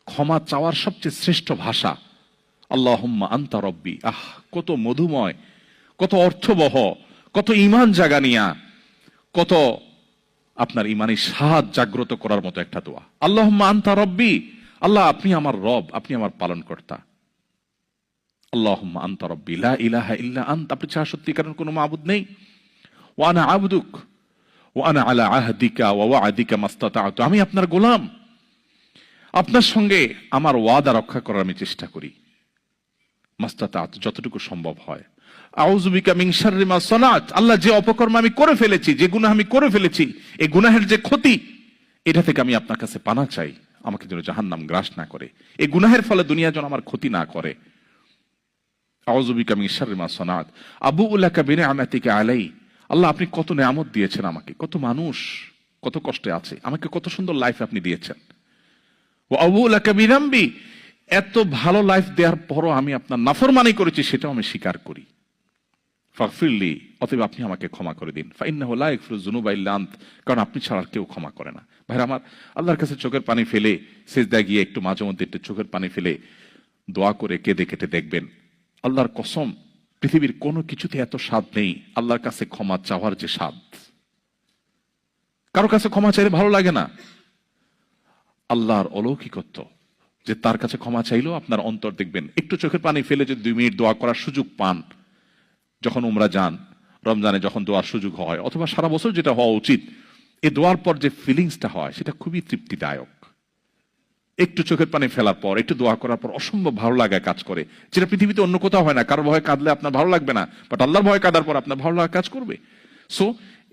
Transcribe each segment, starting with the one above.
ক্ষমা চাওয়ার সবচেয়ে শ্রেষ্ঠ ভাষা আল্লাহুম্মা আনতা রব্বি। কত মধুময়, কত অর্থবহ, কত ঈমান জাগানিয়া, কত আপনার ঈমানি স্বাদ জাগ্রত করার মতো একটা দোয়া। আল্লাহুম্মা আনতা রব্বি, আল্লাহ আপনি আমার রব, আপনি আমার পালনকর্তা। আল্লাহুম্মা আনতা রব্বি লা ইলাহা ইল্লা আনতা, আপনি ছাড়া সত্যিকারের কোনো মাবুদ নেই। ওয়া আনা আবদুক ওয়া আনা আলা আহদিকা ওয়া ওয়া'দিকা মাস্তাতা'তু, আমি আপনার গোলাম, আপনার সঙ্গে আমার ওয়াদা রক্ষা করার আমি চেষ্টা করি, মাস্তাতা'তু, যতটুকু সম্ভব হয়। আউযু বিকা মিন শাররি মা সানাত, আল্লাহ যে অপকর্ম আমি করে ফেলেছি, যে গুনাহ আমি করে ফেলেছি, এই গুনাহের যে ক্ষতি, এটা থেকে আমি আপনার কাছে পানাহ চাই, আমাকে যেন জাহান্নাম গ্রাস না করে, এই গুনাহের ফলে দুনিয়া যেন আমার ক্ষতি না করে। আউযু বিকা মিন শাররি মা সানাত আবুউ লাকা বিনি'মাতিকা আলাই, আল্লাহ আপনি কত নেয়ামত দিয়েছেন আমাকে, কত মানুষ কত কষ্টে আছে, আমাকে কত সুন্দর লাইফ আপনি দিয়েছেন। ওয়া আবুউ লাকা বিযামবি, এত ভালো লাইফ দেওয়ার পরও আমি আপনার নাফরমানি করেছি, সেটাও আমি স্বীকার করি। ফাগফিরলি, অতএব আপনি আমাকে ক্ষমা করে দিন। ফাইন্নাহু লা ইয়াগফিরুয যুনুবা ইল্লা আনত, কারণ আপনি ছাড়া আর কেউ ক্ষমা করে না। ভাইরা আমার, আল্লাহর কাছে চোখের পানি ফেলে সিজদায় গিয়ে একটু মাঝে মধ্যে একটু চোখের পানি ফেলে দোয়া করে কেঁদে কেটে দেখবেন, আল্লাহর কসম পৃথিবীর কোনো কিছুতে এত স্বাদ নেই আল্লাহর কাছে ক্ষমা চাওয়ার যে স্বাদ। কারো কাছে ক্ষমা চাইলে ভালো লাগে না। আল্লাহর অলৌকিকত্ব যে তার কাছে ক্ষমা চাইলেও আপনার অন্তর দেখবেন, একটু চোখের পানি ফেলে যদি 2 মিনিট দোয়া করার সুযোগ পান, যখন উমরা যান, রমজানে যখন দোয়ার সুযোগ হয়, অথবা সারা বছর যেটা হওয়া উচিত, এই দোয়ার পর যে ফিলিংসটা হয় সেটা খুবই তৃপ্তিদায়ক। একটু চোখের পানি ফেলার পর, একটু দোয়া করার পর অসম্ভব ভালো লাগা কাজ করে, যেটা পৃথিবীতে অন্য কোথাও হয় না। কারোর ভয়ে কাঁদলে আপনার ভালো লাগবে না, বাট আল্লাহর ভয়ে কাঁদার পর আপনার ভালো লাগা কাজ করবে। সো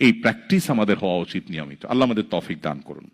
এই প্র্যাকটিস আমাদের হওয়া উচিত নিয়মিত। আল্লাহ আমাদের তৌফিক দান করুন।